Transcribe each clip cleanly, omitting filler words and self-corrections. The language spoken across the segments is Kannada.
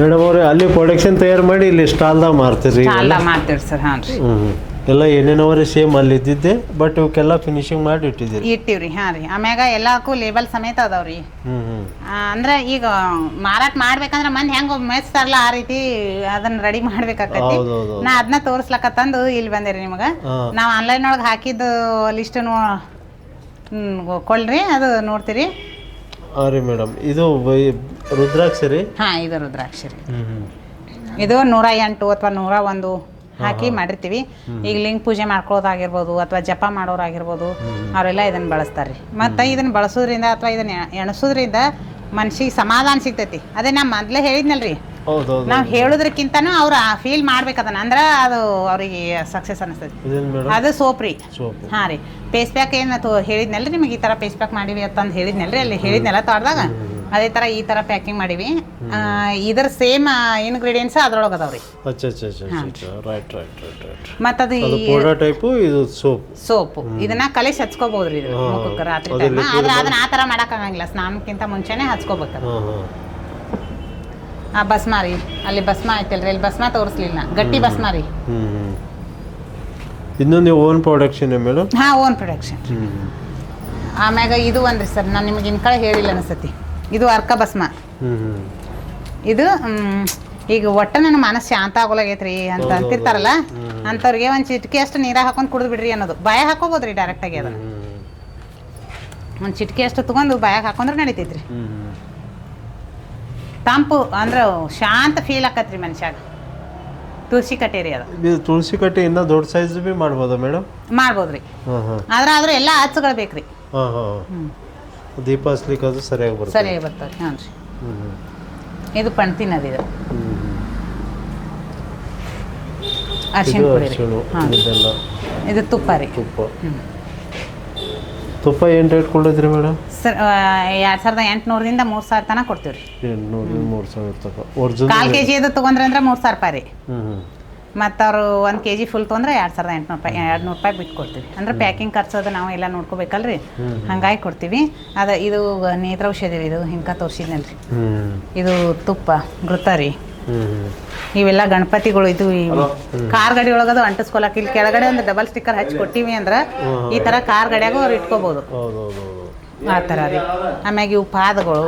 ಮೇಡಮ್ ಅವ್ರೆ ಅಲ್ಲಿ ಪ್ರೊಡಕ್ಷನ್ ತಯಾರು ಮಾಡಿ ಇಲ್ಲಿ ಸ್ಟಾಲ್ದಾಗ ಮಾರ್ತೀರಿ ಮಾಡ್ತೀವಿ ಸರ್. ಹಾಂ ರೀ. ಎಲ್ಲ ಏನೇನವರೆ ಸೇಮ್ ಅಲ್ಲಿ ಇದ್ದಿದ್ದೆ ಬಟ್ ಇವಕ್ಕೆಲ್ಲ ಫಿನಿಶಿಂಗ್ ಮಾಡಿ ಇಟ್ಟಿದ್ದೀರಿ. ಇಟ್ಟಿವ್ರಿ. ಹಾಂ ರೀ. ಆಮ್ಯಾಗ ಎಲ್ಲಕ್ಕೂ ಲೇಬಲ್ ಸಮೇತ ಅದಾವ್ರಿ. ಅಂದ್ರೆ ಈಗ ಮಾರಾಟ ಮಾಡ್ಬೇಕಂದ್ರೆ ಮಂದಿ ಹೆಂಗ ಮೆಚ್ತಾರಲ್ಲ ಆ ರೀತಿ ಅದನ್ನ ರೆಡಿ ಮಾಡ್ಬೇಕಾಕತಿ. ನಾ ಅದನ್ನ ತೋರ್ಸ್ಲಕತ್ತಂದು ಇಲ್ಲಿ ಬಂದೇರಿ ನಿಮಗ. ನಾವು ಆನ್ಲೈನ್ ಒಳಗೆ ಹಾಕಿದ್ದು ಲಿಸ್ಟ್ ಕೊಳ್ರಿ, ಅದು ನೋಡ್ತೀರಿ. ಹಾಂ ರೀ ಮೇಡಮ್, ಇದು ರುದ್ರಾಕ್ಷಿ ರೀ? ಹಾಂ, ಇದು ರುದ್ರಾಕ್ಷಿ ರೀ. ಇದು 108 ಅಥವಾ 101 ಹಾಕಿ ಮಾಡಿರ್ತೀವಿ. ಈಗ ಲಿಂಗ ಪೂಜೆ ಮಾಡ್ಕೊಳ್ಳೋದಾಗಿರ್ಬೋದು ಅಥವಾ ಜಪ ಮಾಡೋರಾಗಿರ್ಬೋದು, ಅವರೆಲ್ಲ ಇದನ್ನ ಬಳಸ್ತಾರ್ರಿ. ಮತ್ತು ಇದನ್ನ ಬಳಸೋದ್ರಿಂದ ಅಥವಾ ಇದನ್ನ ಎಣಸೋದ್ರಿಂದ ಮನ್ಸಿಗೆ ಸಮಾಧಾನ ಸಿಗ್ತೈತಿ. ಅದೇ ನಾ ಮೊದ್ಲೇ ಹೇಳಿದ್ನಲ್ರಿ, ನಾವು ಹೇಳೋದ್ರಕ್ಕಿಂತನೂ ಅವ್ರು ಫೀಲ್ ಮಾಡ್ಬೇಕದನ್ನ, ಅಂದ್ರೆ ಅದು ಅವ್ರಿಗೆ ಸಕ್ಸಸ್ ಅನಿಸ್ತೈತಿ. ಅದು ಸೋಪ್ ರೀ. ಹಾಂ ರೀ. ಫೇಸ್ ಪ್ಯಾಕ್ ಏನು ಹೇಳಿದ್ನಲ್ರಿ ನಿಮಗೆ, ಈ ಥರ ಫೇಸ್ ಪ್ಯಾಕ್ ಮಾಡಿವಿ ಅಂತಂದು ಹೇಳಿದ್ನಲ್ರಿ, ಅಲ್ಲಿ ಹೇಳಿದ್ನಲ್ಲ ತೋಟದಾಗ, ಅದೇ ಥರ ಈ ಥರ ಪ್ಯಾಕಿಂಗ್ ಮಾಡಿವಿ. ಇದರ ಸೇಮ್ ಇಂಗ್ರೀಡಿಯೆಂಟ್ಸ್ ಅದ್ರೊಳಗೆ ಅದಾವ್ರಿ. ಮತ್ತು ಅದು ಸೋಪು ಇದನ್ನ ಕಲಿಸಿ ಹಚ್ಕೋಬಹುದ್ರಿ. ಇದು ಮುಖಕ್ಕೆ ರಾತ್ರಿ ಟೈಮ್. ಆದ್ರೆ ಅದನ್ನ ಆ ಥರ ಮಾಡೋಕ್ಕಾಗಂಗಿಲ್ಲ, ಸ್ನಾನಕ್ಕಿಂತ ಮುಂಚೆನೆ ಹಚ್ಕೋಬೇಕು. ಆ ಭಸ್ಮ ರೀ, ಅಲ್ಲಿ ಭಸ್ಮ ಐತಲ್ರಿ, ಅಲ್ಲಿ ಭಸ್ಮ ತೋರಿಸ್ಲಿಲ್ಲ, ಗಟ್ಟಿ ಭಸ್ಮ ರೀ. ಇನ್ನೊಂದು ಓನ್ ಪ್ರೊಡಕ್ಷನ್ ಮೇಡಮ್? ಹಾಂ, ಓನ್ ಪ್ರೊಡಕ್ಷನ್. ಆಮ್ಯಾಗ ಇದು ಒಂದ್ರಿ ಸರ್, ನಾನು ನಿಮಗೆ ಇನ್ ಕಡೆ ಹೇಳಿಲ್ಲ ಅನಿಸ್ತತಿ, ಇದು ಅರ್ಕ ಭಸ್ಮ. ಇದು ಈಗ ಒಟ್ಟ ನನ್ನ ಮನಸ್ಸು ಶಾಂತ ಆಗೋಲಾಗೈತ್ರಿ ಅಂತ ಅಂತಿರ್ತಾರಲ್ಲ, ಅಂಥವ್ರಿಗೆ ಒಂದು ಚಿಟಿಕೆ ಅಷ್ಟು ನೀರಾಗ ಹಾಕೊಂಡು ಕುಡಿದು ಬಿಡ್ರಿ ಅನ್ನೋದು. ಬಾಯಾಗ ಹಾಕೋಬೋದ್ರಿ ಡೈರೆಕ್ಟಾಗಿ. ಅದನ್ನು ಒಂದು ಚಿಟಿಕೆ ಅಷ್ಟು ತೊಗೊಂಡು ಬಾಯಾಗ ಹಾಕೊಂಡ್ರೆ ನಡೀತೈತ್ರಿ. ತಂಪು ಅಂದ್ರೆ ಶಾಂತ ಫೀಲ್ ಆಕತ್ರಿ ಮನುಷ್ಯಾಗ. ತುಳಸಿ ಕಟ್ಟೆ ರೀ ಅದು. ತುಳಸಿ ಕಟ್ಟೆ ಇನ್ನೂ ದೊಡ್ಡ ಸೈಜ್ ಬಿ ಮಾಡ್ಬೋದಾ ಮೇಡಮ್? ಮಾಡ್ಬೋದ್ರಿ. ಆದ್ರೆ ಎಲ್ಲ ಹಚ್ಚುಗಳು ಬೇಕ್ರಿ. ದೀಪ ಹಚ್ಲಿಕ್ಕೆ ಅದು ಸರಿಯಾಗಿ ಬರ್ತದೆ. ಹಾಂ ರೀ. ಇದು ಪಣ್ತಿನ ಅದು. ಇದು ಅರಿಶಿಣ ಪುಡಿ ರೀ. ಇದು ತುಪ್ಪ ರೀ. ತುಪ್ಪ ಏನು ರೇಟ್ ಕೊಡೋದ್ರಿ ಮೇಡಮ್? ಸರ್ 2800ರಿಂದ 3000 ತನಕ ಕೊಡ್ತೀವಿ ರೀ. 3000 ತನಕ. ಒರಿಜಿನಲ್ 1/4 kg ಇದು ತೊಗೊಂಡ್ರೆ ಅಂದ್ರೆ 3000 ರೂಪಾಯಿ ರೀ. ಮತ್ತು ಅವರು 1 kg ಫುಲ್ ತೊಗೊಂಡ್ರೆ 2800 ರೂಪಾಯಿ, 200 ರೂಪಾಯಿ ಬಿಟ್ಟು ಕೊಡ್ತೀವಿ. ಅಂದ್ರೆ ಪ್ಯಾಕಿಂಗ್ ಖರ್ಚು ಅದು ನಾವು ಎಲ್ಲ ನೋಡ್ಕೋಬೇಕಲ್ರಿ, ಹಂಗಾಗಿ ಕೊಡ್ತೀವಿ. ಅದು ಇದು ನೇತ್ರೌಷಧಿ ರೀ. ಇದು ಹಿಂಗೆ ತೋರಿಸಿದ್ನಲ್ರಿ, ಇದು ತುಪ್ಪ ಘೃತ ರೀ. ಇವೆಲ್ಲ ಗಣಪತಿಗಳು. ಇದು ಕಾರ್ ಗಾಡಿ ಒಳಗದು ಅಂಟಿಸ್ಕೊಳಕ್ಕೆ ಇಲ್ಲಿ ಕೆಳಗಡೆ ಒಂದು ಡಬಲ್ ಸ್ಟಿಕ್ಕರ್ ಹಚ್ಚಿ ಕೊಟ್ಟಿವಿ ಅಂದ್ರೆ ಈ ಥರ ಕಾರ್ ಗಾಡಿಯಾಗ ಅವ್ರು ಇಟ್ಕೋಬೋದು, ಆ ಥರ ರೀ. ಆಮ್ಯಾಗ ಇವು ಪಾದಗಳು,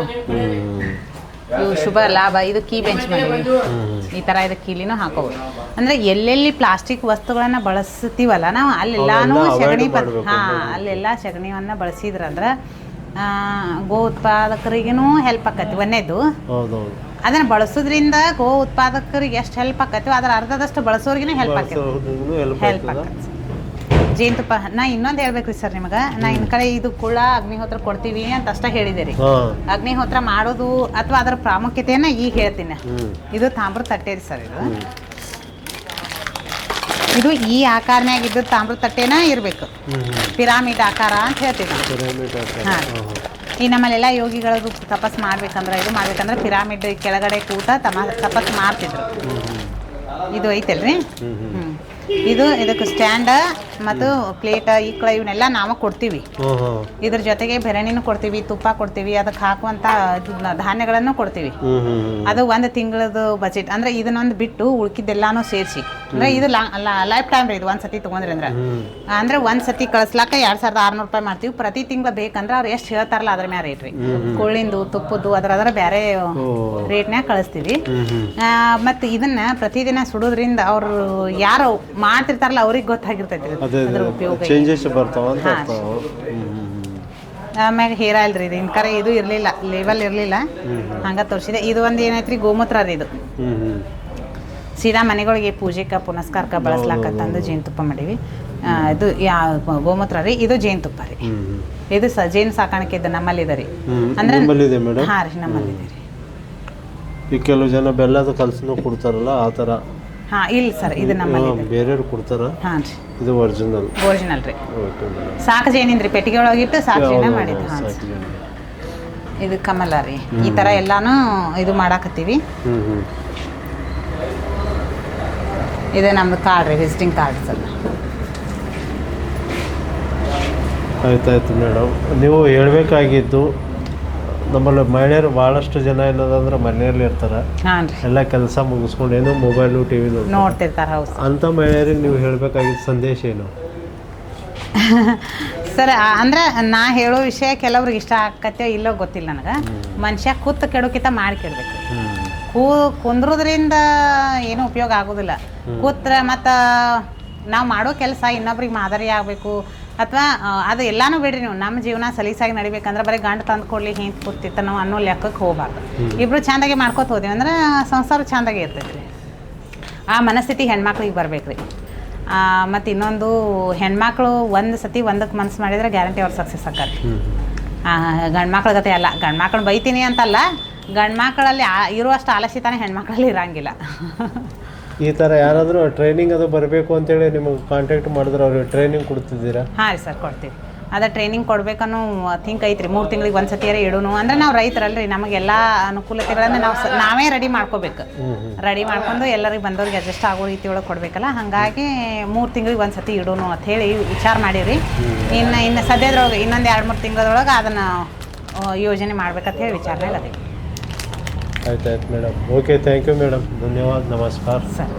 ಇವು ಶುಭ ಲಾಭ. ಇದು ಕೀ ಬೆಂಚ್ ಮಾಡಿವಿ ಈ ಥರ. ಇದು ಕೀಲಿನೂ ಹಾಕೋಬೋದು. ಅಂದರೆ ಎಲ್ಲೆಲ್ಲಿ ಪ್ಲಾಸ್ಟಿಕ್ ವಸ್ತುಗಳನ್ನು ಬಳಸ್ತೀವಲ್ಲ ನಾವು, ಅಲ್ಲೆಲ್ಲಾನು ಸಗಣಿ ಅಲ್ಲೆಲ್ಲ ಸಗಣಿಯನ್ನು ಬಳಸಿದ್ರಂದ್ರೆ ಗೋ ಉತ್ಪಾದಕರಿಗೂ ಹೆಲ್ಪ್ ಆಕತಿ. ಒಂದೇದು ಅದನ್ನು ಬಳಸೋದ್ರಿಂದ ಗೋ ಉತ್ಪಾದಕರಿಗೆ ಎಷ್ಟು ಹೆಲ್ಪ್ ಆಕತಿ, ಅದರ ಅರ್ಧದಷ್ಟು ಬಳಸೋರಿಗೂ ಹೆಲ್ಪ್ ಆಕತಿ. ಜೇನುತುಪ್ಪ ನಾ ಇನ್ನೊಂದು ಹೇಳ್ಬೇಕ್ರಿ ಸರ್ ನಿಮಗೆ. ನಾ ಇನ್ ಕಡೆ ಇದು ಕುಳ್ಳ ಅಗ್ನಿಹೋತ್ರ ಕೊಡ್ತೀವಿ ಅಂತ ಅಷ್ಟ ಹೇಳಿದೆ ರೀ. ಅಗ್ನಿಹೋತ್ರ ಮಾಡೋದು ಅಥವಾ ಅದರ ಪ್ರಾಮುಖ್ಯತೆಯನ್ನ ಈಗ ಹೇಳ್ತೀನಿ. ಇದು ತಾಮ್ರ ತಟ್ಟೆ ರೀ ಸರ್. ಇದು ಈ ಆಕಾರನಾಗ ಇದ್ದ ತಾಮ್ರ ತಟ್ಟೆನ ಇರಬೇಕು. ಪಿರಾಮಿಡ್ ಆಕಾರ ಅಂತ ಹೇಳ್ತೀವಿ. ಹಾಂ, ಈ ನಮ್ಮಲ್ಲೆಲ್ಲ ಯೋಗಿಗಳದು ತಪಸ್ ಮಾಡ್ಬೇಕಂದ್ರೆ ಇದು ಮಾಡ್ಬೇಕಂದ್ರೆ ಪಿರಾಮಿಡ್ ಕೆಳಗಡೆ ಕೂತ ತಪಸ್ ಮಾಡ್ತಿದ್ರು. ಇದು ಐತಲ್ರಿ. ಇದು ಇದಕ್ಕೆ ಸ್ಟ್ಯಾಂಡ ಮತ್ತು ಪ್ಲೇಟ್ ಈಕ್ಳ ಇವನ್ನೆಲ್ಲ ನಾವು ಕೊಡ್ತೀವಿ. ಇದ್ರ ಜೊತೆಗೆ ಬೆರಣಿನೂ ಕೊಡ್ತೀವಿ, ತುಪ್ಪ ಕೊಡ್ತೀವಿ, ಅದಕ್ಕೆ ಹಾಕುವಂತ ಧಾನ್ಯಗಳನ್ನು ಕೊಡ್ತೀವಿ. ಅದು 1 ತಿಂಗಳದು ಬಜೆಟ್. ಅಂದ್ರೆ ಇದನ್ನೊಂದು ಬಿಟ್ಟು ಉಳ್ಕಿದ್ದೆಲ್ಲಾನು ಸೇರಿಸಿ ಅಂದ್ರೆ ಇದು ಲೈಫ್ ಟೈಮ್ ರೀ. ಇದು ಒಂದ್ಸತಿ ತಗೊಂಡ್ರಿ ಅಂದ್ರೆ ಒಂದ್ಸತಿ ಕಳಿಸ್ಲಾಕ 2600 ರೂಪಾಯಿ ಮಾಡ್ತೀವಿ. ಪ್ರತಿ ತಿಂಗಳು ಬೇಕಂದ್ರೆ ಅವ್ರು ಎಷ್ಟು ಹೇಳ್ತಾರಲ್ಲ ಅದ್ರ ಮ್ಯಾಲ ರೇಟ್ ರೀ. ಕೊಳ್ಳಿಂದು ತುಪ್ಪದ್ದು ಅದ್ರ ಬೇರೆ ರೇಟ್ನ್ಯಾಗ ಕಳಿಸ್ತೀವಿ. ಮತ್ತು ಇದನ್ನ ಪ್ರತಿದಿನ ಸುಡೋದ್ರಿಂದ ಅವ್ರು ಯಾರು ಮಾಡ್ತಿರ್ತಾರಲ್ಲ ಅವ್ರಿಗೆ ಗೊತ್ತಾಗಿರ್ತೈತಿ ಅದ್ರ ಉಪಯೋಗ. ಆಮ್ಯಾಗ ಹೇರ್ ಆಯಿಲ್ ರೀ. ಇದು ಇನ್ಕರೆ ಇದು ಇರಲಿಲ್ಲ, ಲೇಬಲ್ ಇರಲಿಲ್ಲ, ಹಂಗೆ ತೋರಿಸಿದೆ. ಇದು ಒಂದು ಏನೈತ್ರಿ, ಗೋಮೂತ್ರ ರೀ. ಇದು ಸೀದಾ ಮನೆಗಳಿಗೆ ಪೂಜೆಗೆ ಪುನಸ್ಕಾರಕ್ಕೆ ಬಳಸ್ಲಾಕತ್ತಂದು ಜೇನುತುಪ್ಪ ಮಾಡೀವಿ. ಇದು ಗೋಮೂತ್ರ ರೀ. ಇದು ಜೇನುತುಪ್ಪ ರೀ. ಇದು ಜೇನು ಸಾಕಾಣಿಕೆ ಇದ್ದು ನಮ್ಮಲ್ಲಿದೆ ರೀ. ಅಂದ್ರೆ ಹಾಂ ರೀ, ನಮ್ಮಲ್ಲಿದೆ ರೀ. ಈ ಕೆಲವು ಜನ ಬೆಲ್ಲದ ಕಲಸನು ಕೊಡ್ತಾರಲ್ಲ ಆ ಥರ. ಹಾಂ, ಇಲ್ಲ ಸರ್, ಇದು ನಮ್ಮಲ್ಲಿ ಬೇರೆಯವ್ರು ಕೊಡ್ತಾರ. ಹಾಂ ರೀ, ಇದು ಒರಿಜಿನಲ್ ರೀ. ಸಾಕು ಜೇನಿಂದ್ರಿ, ಪೆಟ್ಟಿಗೆ ಒಳಗಿಟ್ಟು ಸಾಕು ಜೇನ ಮಾಡಿದ್ದು. ಹಾಂ, ಇದು ಕಮಲ ರೀ. ಈ ಥರ ಎಲ್ಲಾನು ಇದು ಮಾಡಾಕತ್ತೀವಿ. ಇದು ನಮ್ದು ಕಾರ್ಡ್ ರೀ, ವಿಸಿಟಿಂಗ್ ಕಾರ್ಡ್ ಸರ್. ಆಯ್ತಾಯ್ತು ಮೇಡಮ್, ನೀವು ಹೇಳಬೇಕಾಗಿದ್ದು ನಮ್ಮಲ್ಲಿ ಮಹಿಳೆಯರು ಭಾಳಷ್ಟು ಜನ ಏನದಂದ್ರೆ ಮನೆಯಲ್ಲಿ ಇರ್ತಾರೆ, ಹಾಂ ರೀ, ಎಲ್ಲ ಕೆಲಸ ಮುಗಿಸ್ಕೊಂಡು ಏನೋ ಮೊಬೈಲು ಟಿ ವಿ ನೋಡ್ತಿರ್ತಾರೆ. ಹೌದು ಅಂಥ ಮಹಿಳೆಯರಿಗೆ ನೀವು ಹೇಳಬೇಕಾಗಿದ್ದ ಸಂದೇಶ ಏನು? ಸರ್, ಅಂದ್ರೆ ನಾ ಹೇಳೋ ವಿಷಯ ಕೆಲವ್ರಿಗೆ ಇಷ್ಟ ಆಕತ್ತೋ ಇಲ್ಲೋ ಗೊತ್ತಿಲ್ಲ ನನಗೆ. ಮನುಷ್ಯ ಕೂತ್ ಕೆಡೋಕ್ಕಿಂತ ಮಾಡಿ ಕೆಡ್ಬೇಕು. ಕುಂದ್ರೋದ್ರಿಂದ ಏನೂ ಉಪಯೋಗ ಆಗೋದಿಲ್ಲ. ಕೂತ್ರೆ ಮತ್ತು ನಾವು ಮಾಡೋ ಕೆಲಸ ಇನ್ನೊಬ್ರಿಗೆ ಮಾದರಿ ಆಗಬೇಕು ಅಥವಾ ಅದು ಎಲ್ಲನೂ ಬಿಡ್ರಿ, ನೀವು ನಮ್ಮ ಜೀವನ ಸಲೀಸಾಗಿ ನಡಿಬೇಕಂದ್ರೆ ಬರೀ ಗಂಡು ತಂದು ಕೊಡ್ಲಿ ಹಿಂಗೆ ಕೂತಿತ್ತ ನಾವು ಅನ್ನೋ ಲೆಕ್ಕಕ್ಕೆ ಹೋಗ್ಬಾರ್ದು. ಇಬ್ಬರು ಚೆಂದಾಗಿ ಮಾಡ್ಕೋತ ಹೋದ್ವಿ ಅಂದ್ರೆ ಸಂಸಾರ ಚೆಂದಾಗಿ ಇರ್ತೈತೆ ರೀ. ಆ ಮನಸ್ಥಿತಿ ಹೆಣ್ಮಕ್ಳಿಗೆ ಬರ್ಬೇಕು ರೀ. ಮತ್ತು ಇನ್ನೊಂದು, ಹೆಣ್ಮಕ್ಳು ಒಂದು ಸತಿ ಒಂದಕ್ಕೆ ಮನಸ್ಸು ಮಾಡಿದರೆ ಗ್ಯಾರಂಟಿ ಅವ್ರು ಸಕ್ಸಸ್ ಆಕ್ಕಾರೆ. ಗಂಡು ಮಕ್ಳ ಗತೆ ಅಲ್ಲ, ಗಂಡು ಮಕ್ಳು ಬೈತೀನಿ ಅಂತಲ್ಲ, ಗಂಡು ಮಕ್ಕಳಲ್ಲಿ ಇರುವಷ್ಟು ಆಲಸ್ಯತಾನೆ ಹೆಣ್ಮಕ್ಳಲ್ಲಿ ಇರೋಂಗಿಲ್ಲ. ಈ ಥರ ಯಾರಾದರೂ ಟ್ರೈನಿಂಗ್ ಅದು ಬರಬೇಕು ಅಂತೇಳಿ ನಿಮಗೆ ಕಾಂಟ್ಯಾಕ್ಟ್ ಮಾಡಿದ್ರೆ ಅವ್ರಿಗೆ ಟ್ರೈನಿಂಗ್ ಕೊಡ್ತಿದ್ದೀರಾ? ಹಾಂ ರೀ ಸರ್, ಕೊಡ್ತೀವಿ. ಅದೇ ಟ್ರೈನಿಂಗ್ ಕೊಡ್ಬೇಕನ್ನೋ ಥಿಂಕ್ ಐತ್ರಿ. 3 ತಿಂಗಳಿಗೆ ಒಂದು ಸತಿಯಾರ ಇಡೋನು ಅಂದರೆ ನಾವು ರೈತರಲ್ರಿ, ನಮಗೆಲ್ಲ ಅನುಕೂಲತೆಗಳನ್ನು ನಾವೇ ರೆಡಿ ಮಾಡ್ಕೋಬೇಕು. ರೆಡಿ ಮಾಡ್ಕೊಂಡು ಎಲ್ಲರಿಗೆ ಬಂದವ್ರಿಗೆ ಅಡ್ಜಸ್ಟ್ ಆಗೋ ರೀತಿ ಒಳಗೆ ಕೊಡಬೇಕಲ್ಲ. ಹಾಗಾಗಿ 3 ತಿಂಗಳಿಗೆ ಒಂದು ಸತಿ ಇಡೋನು ಅಂತ ಹೇಳಿ ವಿಚಾರ ಮಾಡೀವಿ. ಇನ್ನು ಸದ್ಯದ್ರೊಳಗೆ ಇನ್ನೊಂದು 2-3 ತಿಂಗಳೊಳಗೆ ಅದನ್ನು ಯೋಜನೆ ಮಾಡ್ಬೇಕಂತ ಹೇಳಿ ವಿಚಾರ ಮೇಲೆ ಅದೇ. ಆಯ್ತು madam. Okay, thank you madam. ಧನ್ಯವಾದ. ನಮಸ್ಕಾರ ಸರ್.